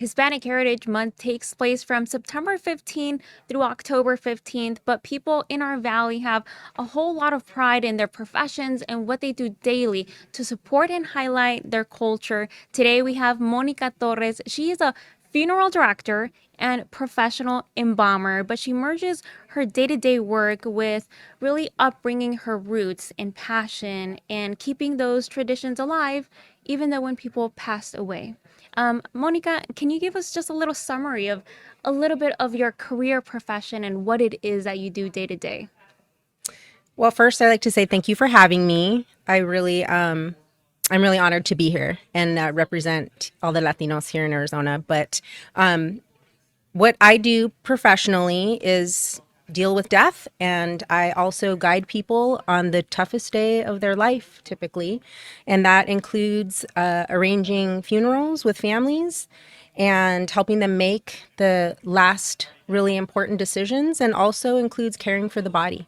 Hispanic Heritage Month takes place from September 15th through October 15th, but people in our valley have a whole lot of pride in their professions and what they do daily to support and highlight their culture. Today we have Monica Torres. She is a funeral director and professional embalmer, but she merges her day to day work with really upbringing her roots and passion and keeping those traditions alive, even though when people passed away. Monica, can you give us just a little summary of a little bit of your career profession and what it is that you do day to day? Well, first, I'd like to say thank you for having me. I'm really honored to be here and represent all the Latinos here in Arizona. But what I do professionally is deal with death, and I also guide people on the toughest day of their life, typically, and that includes arranging funerals with families and helping them make the last really important decisions, and also includes caring for the body.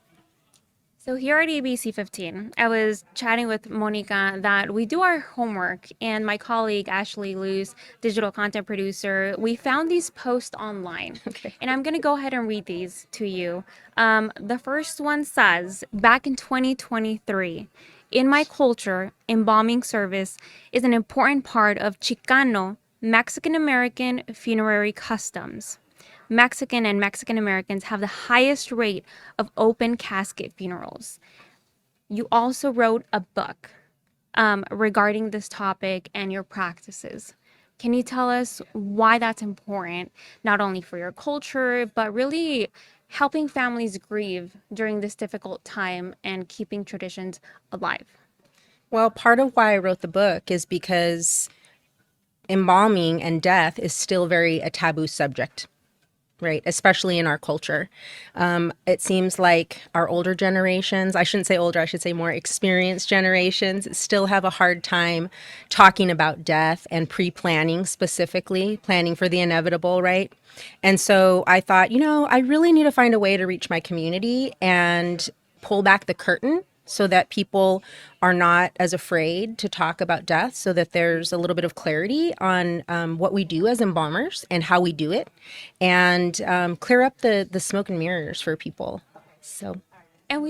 So here at ABC 15, I was chatting with Monica that we do our homework, and my colleague Ashley Luce, digital content producer, we found these posts online, Okay. and I'm gonna go ahead and read these to you. The first one says, back in 2023, in my culture, embalming service is an important part of Chicano Mexican American funerary customs. Mexican and Mexican Americans have the highest rate of open casket funerals. You also wrote a book regarding this topic and your practices. Can you tell us why that's important, not only for your culture, but really helping families grieve during this difficult time and keeping traditions alive? Well, part of why I wrote the book is because embalming and death is still very a taboo subject, right? Especially in our culture. It seems like our older generations, I shouldn't say older, I should say more experienced generations, still have a hard time talking about death and pre planning, specifically, planning for the inevitable, right? And so I thought, I really need to find a way to reach my community and pull back the curtain so that people are not as afraid to talk about death, so that there's a little bit of clarity on what we do as embalmers and how we do it, and clear up the smoke and mirrors for people. So, And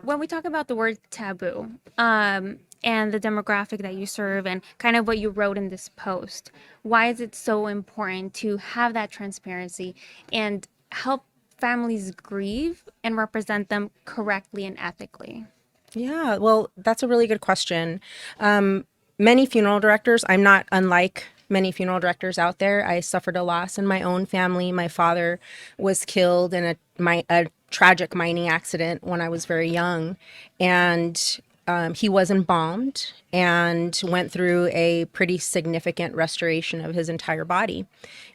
when we talk about the word taboo, and the demographic that you serve and kind of what you wrote in this post, why is it so important to have that transparency and help families grieve and represent them correctly and ethically? yeah, well, that's a really good question. Many funeral directors, I'm not unlike many funeral directors out there. I suffered a loss in my own family. My father was killed in a tragic mining accident when I was very young, and he was embalmed and went through a pretty significant restoration of his entire body.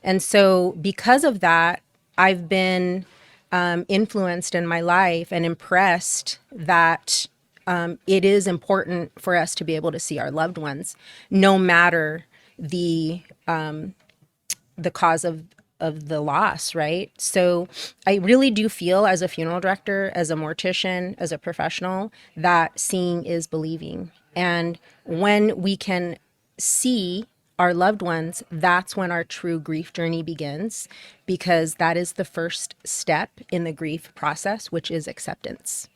And so, because of that, I've been influenced in my life and impressed that it is important for us to be able to see our loved ones, no matter the the cause of the loss, right? So I really do feel, as a funeral director, as a mortician, as a professional, that seeing is believing. And when we can see our loved ones, that's when our true grief journey begins, because that is the first step in the grief process, which is acceptance.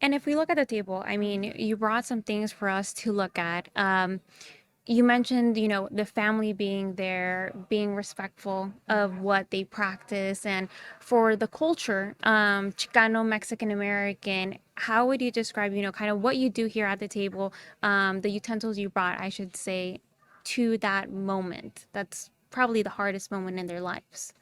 And if we look at the table, I mean, you brought some things for us to look at. You mentioned, the family being there, being respectful of what they practice, and for the culture, Chicano, Mexican American, how would you describe, kind of what you do here at the table, the utensils you brought, I should say, to that moment? That's probably the hardest moment in their lives.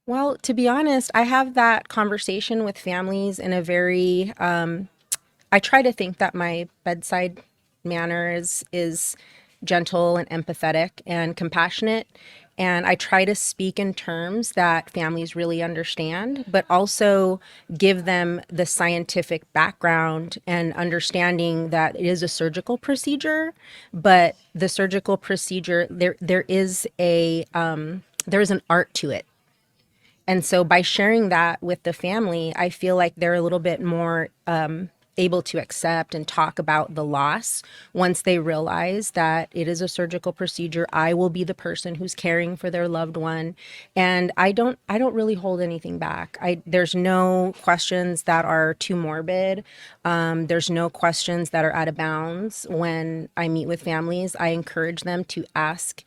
Well, to be honest, I have that conversation with families in a very, I try to think that my bedside manner is gentle and empathetic and compassionate. And I try to speak in terms that families really understand, but also give them the scientific background and understanding that it is a surgical procedure. But the surgical procedure, there is an art to it. And so by sharing that with the family, I feel like they're a little bit more able to accept and talk about the loss once they realize that it is a surgical procedure. I will be the person who's caring for their loved one, and I don't really hold anything back. I There's no questions that are too morbid. There's no questions that are out of bounds. When I meet with families, I encourage them to ask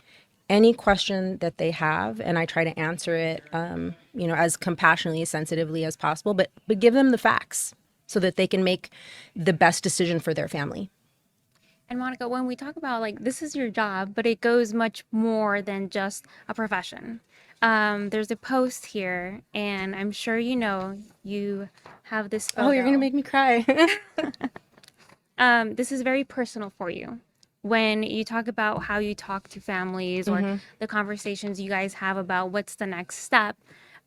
any question that they have, and I try to answer it, as compassionately, sensitively as possible, but give them the facts so that they can make the best decision for their family. And Monica, when we talk about like this is your job, but it goes much more than just a profession. There's a post here, and I'm sure you know you have this Oh, you're gonna photo. make me cry. This is very personal for you. When you talk about how you talk to families or the conversations you guys have about what's the next step,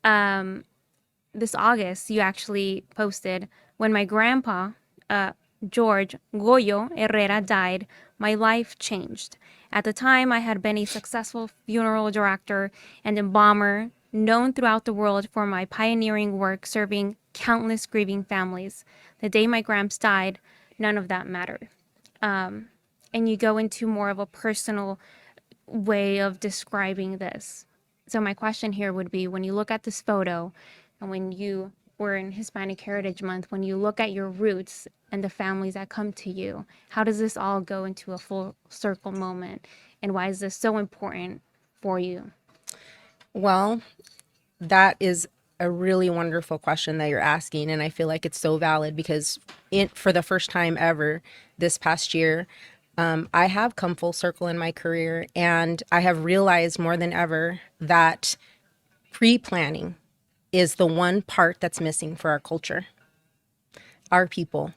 this August, you actually posted, when my grandpa, uh, George Goyo Herrera, died, my life changed. At the time, I had been a successful funeral director and embalmer, known throughout the world for my pioneering work serving countless grieving families. The day my Gramps died, none of that mattered. And you go into more of a personal way of describing this. So my question here would be, when you look at this photo and when you were in Hispanic Heritage Month, when you look at your roots and the families that come to you, how does this all go into a full circle moment? And why is this so important for you? Well, that is a really wonderful question that you're asking, and I feel like it's so valid because for the first time ever this past year, I have come full circle in my career, and I have realized more than ever that pre-planning is the one part that's missing for our culture, our people.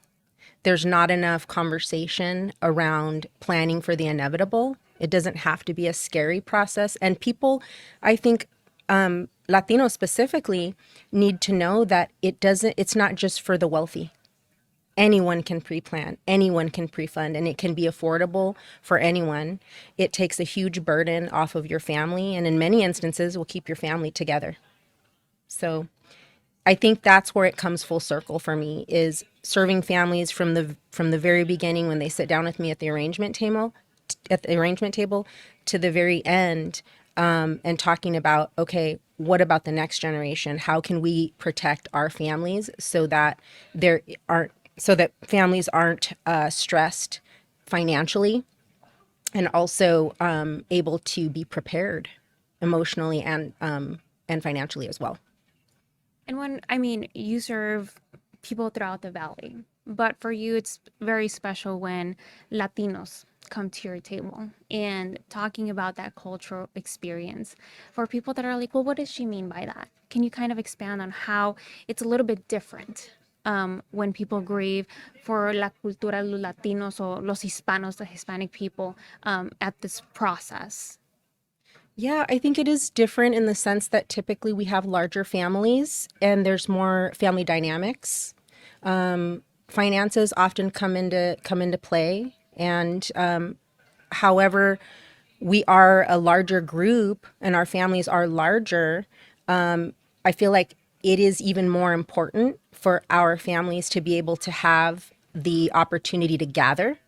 There's not enough conversation around planning for the inevitable. It doesn't have to be a scary process. And people, I think, Latinos specifically, need to know that it's not just for the wealthy. Anyone can pre-plan, anyone can pre-fund, and it can be affordable for anyone. It takes a huge burden off of your family, and in many instances will keep your family together. So I think that's where it comes full circle for me, is serving families from the very beginning when they sit down with me at the arrangement table to the very end, and talking about, okay, what about the next generation? How can we protect our families so that there aren't so that families aren't stressed financially, and also able to be prepared emotionally and financially as well. And when, I mean, you serve people throughout the valley, but for you, it's very special when Latinos come to your table and talking about that cultural experience. For people that are like, well, what does she mean by that? Can you kind of expand on how it's a little bit different when people grieve for la cultura de los Latinos or los Hispanos, the Hispanic people, at this process? Yeah, I think it is different in the sense that typically we have larger families and there's more family dynamics. Finances often come into play, and however, we are a larger group and our families are larger. I feel like it is even more important for our families to be able to have the opportunity to gather,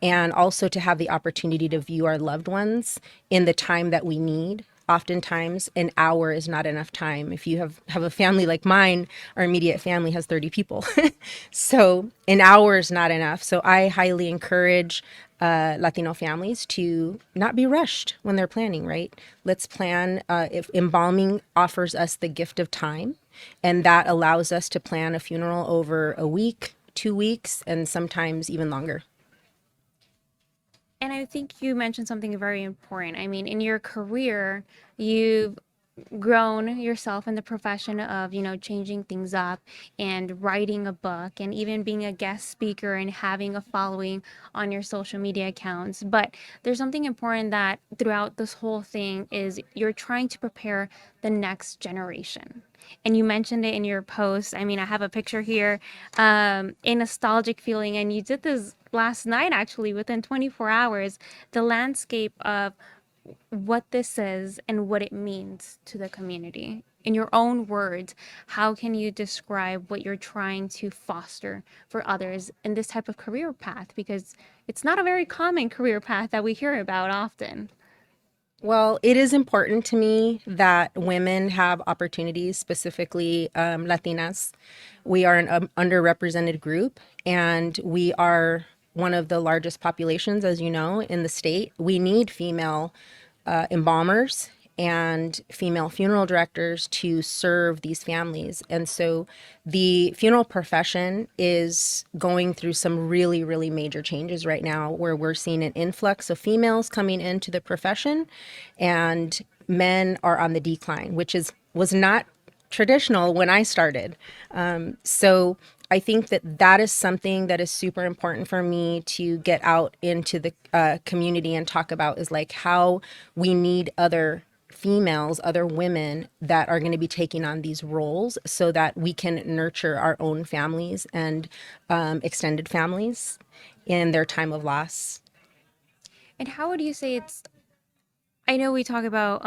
and also to have the opportunity to view our loved ones in the time that we need. Oftentimes, an hour is not enough time. If you have a family like mine, our immediate family has 30 people. So an hour is not enough. So I highly encourage Latino families to not be rushed when they're planning, right? Let's plan. If embalming offers us the gift of time, and that allows us to plan a funeral over a week, 2 weeks, and sometimes even longer. And I think you mentioned something very important. I mean, in your career, you've grown yourself in the profession of, changing things up and writing a book and even being a guest speaker and having a following on your social media accounts. But there's something important that throughout this whole thing is you're trying to prepare the next generation. And you mentioned it in your post. I mean, I have a picture here, a nostalgic feeling, and you did this last night actually within 24 hours, the landscape of what this is and what it means to the community. in your own words, how can you describe what you're trying to foster for others in this type of career path? Because it's not a very common career path that we hear about often. Well, it is important to me that women have opportunities, specifically Latinas. We are an underrepresented group, and we are one of the largest populations, as you know, in the state. We need female embalmers and female funeral directors to serve these families. And so the funeral profession is going through some really, really major changes right now where we're seeing an influx of females coming into the profession and men are on the decline, which is was not traditional when I started. So I think that that is something that is super important for me to get out into the community and talk about is like how we need other females, other women that are going to be taking on these roles so that we can nurture our own families and extended families in their time of loss. And how would you say it's, I know we talk about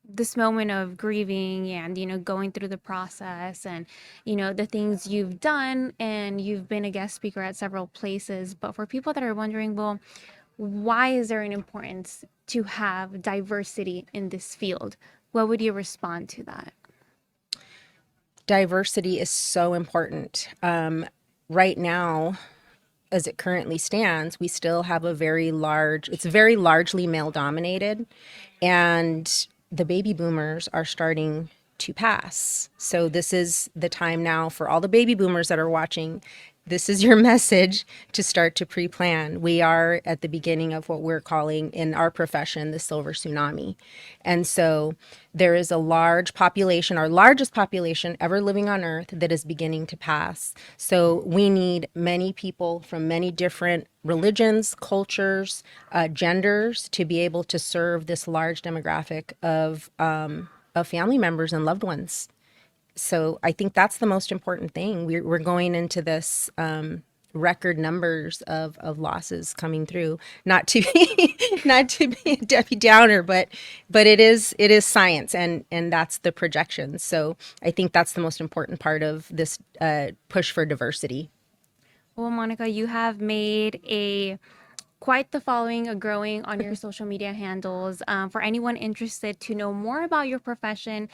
this moment of grieving and going through the process and the things you've done, and you've been a guest speaker at several places, but for people that are wondering, well, why is there an importance to have diversity in this field, what would you respond to that? Diversity is so important. Right now, as it currently stands, we still have a very large, it's very largely male dominated, and the baby boomers are starting to pass. So, this is the time now for all the baby boomers that are watching. This is your message to start to pre plan. We are at the beginning of what we're calling in our profession the silver tsunami. And so there is a large population, our largest population ever living on Earth, that is beginning to pass. So we need many people from many different religions, cultures, genders to be able to serve this large demographic of family members and loved ones. So I think that's the most important thing. We're going into this record numbers of losses coming through. Not to be not to be a Debbie Downer, but it is science and that's the projection. So I think that's the most important part of this push for diversity. Well, Monica, you have made a quite the following, growing on your social media handles. For anyone interested to know more about your profession,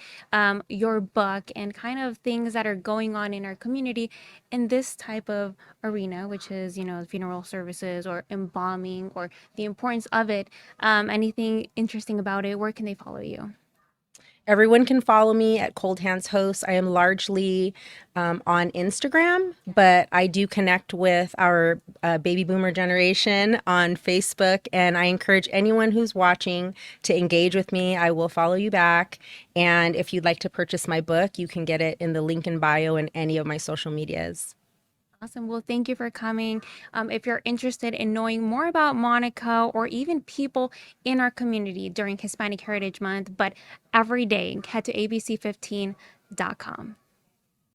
your book, and kind of things that are going on in our community in this type of arena, which is, funeral services or embalming or the importance of it, anything interesting about it, where can they follow you? Everyone can follow me at Cold Hands Host. I am largely on Instagram, but I do connect with our baby boomer generation on Facebook. And I encourage anyone who's watching to engage with me. I will follow you back. And if you'd like to purchase my book, you can get it in the link in bio in any of my social medias. Awesome. Well, thank you for coming. If you're interested in knowing more about Monica or even people in our community during Hispanic Heritage Month, but every day, head to abc15.com.